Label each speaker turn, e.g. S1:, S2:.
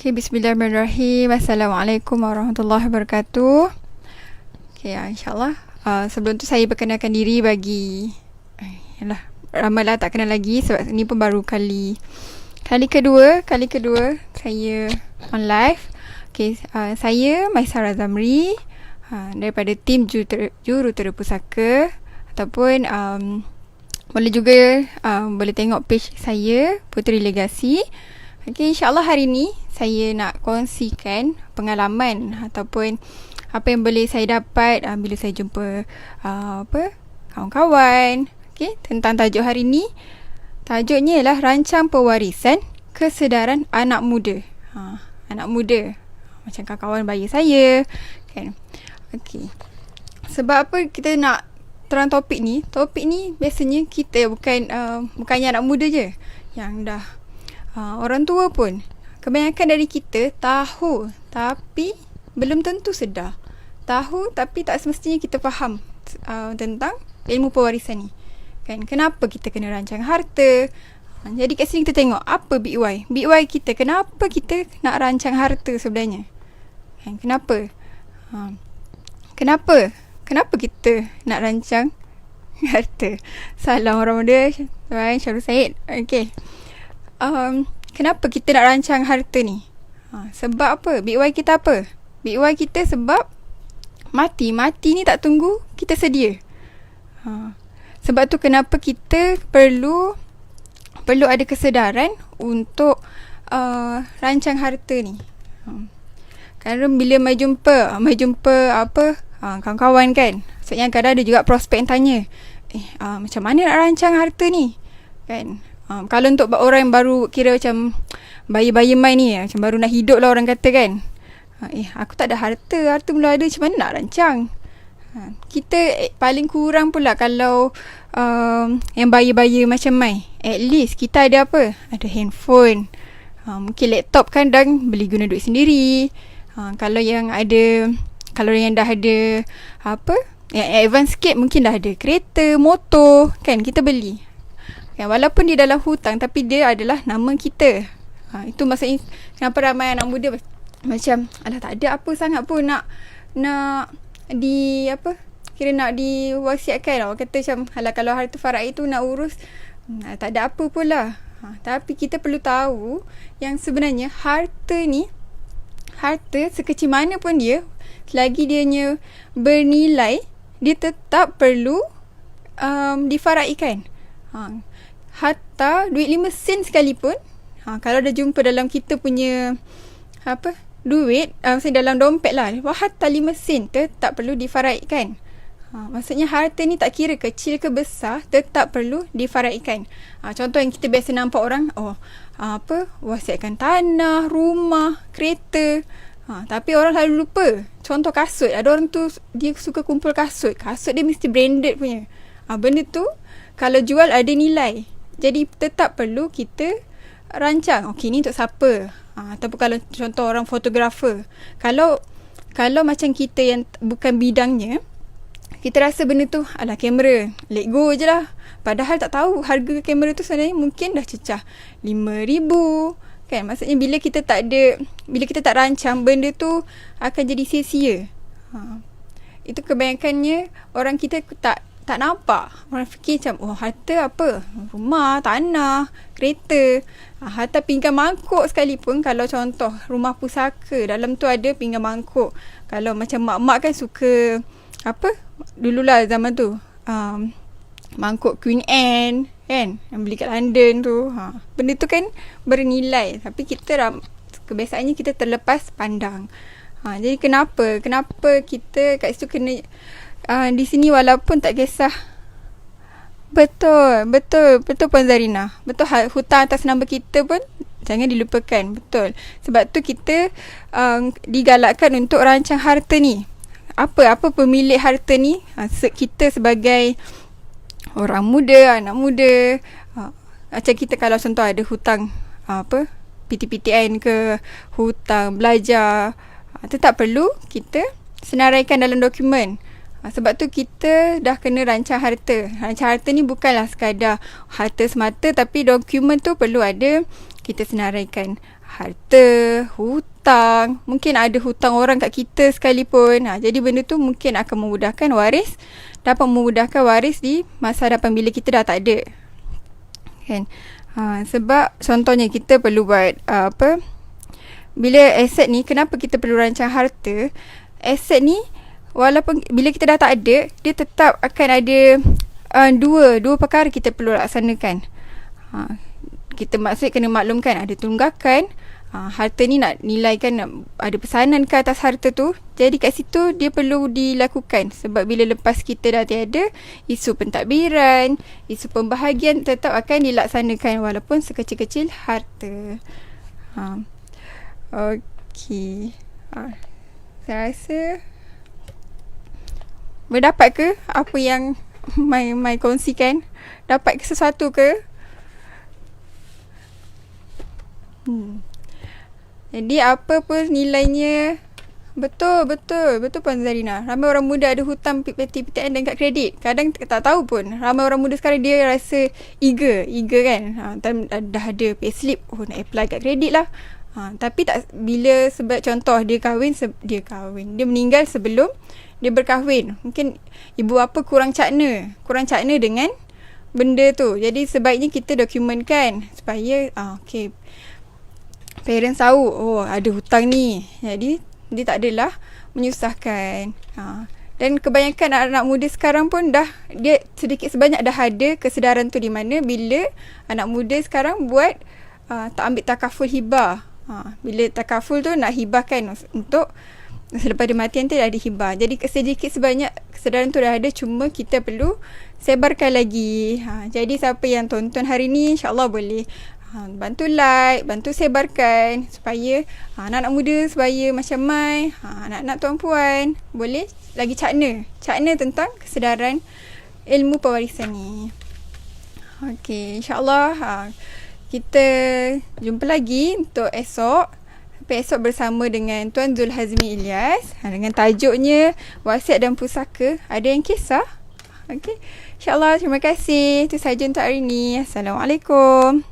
S1: Okay, bismillahirrahmanirrahim. Assalamualaikum warahmatullahi wabarakatuh. Okay, insyaAllah sebelum tu saya perkenalkan diri bagi ramai lah tak kenal lagi sebab ni pun baru kali kedua saya on live. Okay, saya Maisara Zamri daripada tim Jurutera Pusaka, ataupun boleh juga boleh tengok page saya Puteri Legasi. Okay, insyaAllah hari ni saya nak kongsikan pengalaman ataupun apa yang boleh saya dapat bila saya jumpa kawan-kawan. Okay, tentang tajuk hari ni. Tajuknya ialah Rancang Pewarisan Kesedaran Anak Muda. Anak muda macam kawan-kawan bayi saya kan. Okay, sebab apa kita nak terang topik ni? Topik ni biasanya kita bukannya anak muda je yang dah orang tua pun, kebanyakan dari kita tahu tapi belum tentu sedar. Tahu tapi tak semestinya kita faham tentang ilmu pewarisan ni kan. Kenapa kita kena rancang harta? Jadi kat sini kita tengok apa big why kita, kenapa kita nak rancang harta sebenarnya kan? Kenapa kita nak rancang harta? Salam orang muda, Tuan Syarul Said. Okay, kenapa kita nak rancang harta ni? Sebab apa? Big why kita apa? Big why kita sebab mati ni tak tunggu kita sedia. Sebab tu kenapa kita perlu ada kesedaran untuk rancang harta ni. Kerana bila mai jumpa kawan-kawan kan, maksudnya kadang ada juga prospek yang tanya, macam mana nak rancang harta ni kan. Kalau untuk orang yang baru kira macam bayi-bayi mai ni, macam baru nak hidup lah orang kata kan, aku tak ada harta belum ada, macam mana nak rancang? Kita paling kurang pula kalau yang bayi-bayi macam mai, at least kita ada apa? Ada handphone, mungkin laptop kan, dan beli guna duit sendiri. Kalau yang dah ada yang advance sikit, mungkin dah ada kereta, motor kan, kita beli kan, walaupun dia dalam hutang tapi dia adalah nama kita. Itu maksudnya kenapa ramai anak muda macam alah tak ada apa sangat pun nak nak diwasiatkan. Orang kata macam alah kalau harta faraid tu nak urus, tak ada apa pula. Tapi kita perlu tahu yang sebenarnya harta sekecil mana pun dia, selagi dianya bernilai, dia tetap perlu difaraidkan. Hatta duit 5 sen sekalipun, kalau dah jumpa dalam kita punya duit, maksudnya dalam dompet lah, hatta 5 sen tetap perlu difaraidkan. Maksudnya harta ni tak kira kecil ke besar, tetap perlu difaraidkan. Contoh yang kita biasa nampak orang wasiatkan tanah, rumah, kereta, tapi orang selalu lupa. Contoh kasut, ada orang tu dia suka kumpul kasut dia mesti branded punya. Benda tu kalau jual ada nilai, jadi tetap perlu kita rancang, okey ni untuk siapa. Ataupun kalau contoh orang fotografer, kalau macam kita yang bukan bidangnya, kita rasa benda tu alah kamera, let go je lah. Padahal tak tahu harga kamera tu sebenarnya mungkin dah cecah 5,000 kan. Maksudnya bila kita tak rancang, benda tu akan jadi sia-sia. Itu kebanyakannya orang kita tak nampak. Orang fikir macam harta apa? Rumah, tanah, kereta. Harta pinggan mangkuk sekalipun, kalau contoh rumah pusaka, dalam tu ada pinggan mangkuk. Kalau macam mak-mak kan suka dululah zaman tu mangkuk Queen Anne kan, yang beli kat London tu. Benda tu kan bernilai, tapi kebiasaannya kita terlepas pandang. Jadi kenapa kita kat situ kena di sini, walaupun tak kisah. Betul Puan Zarina. Betul, hutang atas nama kita pun jangan dilupakan. Betul. Sebab tu kita digalakkan untuk rancang harta ni. Apa pemilik harta ni? Kita sebagai orang muda, anak muda, macam kita kalau contoh ada hutang PTPTN ke, hutang belajar, tetap perlu kita senaraikan dalam dokumen. Sebab tu kita dah kena rancang harta. Rancang harta ni bukanlah sekadar harta semata, tapi dokumen tu perlu ada, kita senaraikan harta, hutang, mungkin ada hutang orang kat kita sekalipun. Jadi benda tu mungkin akan memudahkan waris, dapat memudahkan waris di masa hadapan bila kita dah tak ada. Kan? Sebab contohnya kita perlu buat bila aset ni, kenapa kita perlu rancang harta? Aset ni walaupun bila kita dah tak ada, dia tetap akan ada dua perkara kita perlu laksanakan. Kita maksud kena maklumkan ada tunggakan. Harta ni nak nilaikan, nak ada pesanan ke atas harta tu. Jadi kat situ dia perlu dilakukan. Sebab bila lepas kita dah tiada, isu pentadbiran, isu pembahagian tetap akan dilaksanakan walaupun sekecil-kecil harta. Okey. Saya rasa berdapat ke apa yang Mai kongsikan? Dapat ke sesuatu ke? Jadi apa pun nilainya, betul Puan Zarina. Ramai orang muda ada hutang PTN dan kad kredit. Kadang tak tahu pun. Ramai orang muda sekarang dia rasa eager kan. Dah ada payslip, nak apply kad kredit lah. Tapi tak, bila sebab contoh dia meninggal sebelum dia berkahwin. Mungkin ibu bapa kurang cakna dengan benda tu. Jadi sebaiknya kita dokumentkan supaya parents tahu ada hutang ni. Jadi dia tak adalah menyusahkan. Dan kebanyakan anak-anak muda sekarang pun dia sedikit sebanyak dah ada kesedaran tu, di mana bila anak muda sekarang buat tak ambil takaful hibah. Bila takaful tu nak hibahkan untuk selepas dia mati nanti dah ada hibah. Jadi sedikit sebanyak kesedaran tu dah ada, cuma kita perlu sebarkan lagi. Jadi siapa yang tonton hari ni, InsyaAllah boleh bantu like, bantu sebarkan supaya anak-anak muda, supaya macam Mai, anak-anak tuan-puan boleh lagi cakna tentang kesedaran ilmu pewarisan ni. Okey, InsyaAllah kita jumpa lagi untuk esok. Sampai esok bersama dengan Tuan Zulhazmi Ilyas dengan tajuknya Wasiat dan Pusaka. Ada yang kisah? Okey. InsyaAllah, terima kasih. Itu sahaja untuk hari ini. Assalamualaikum.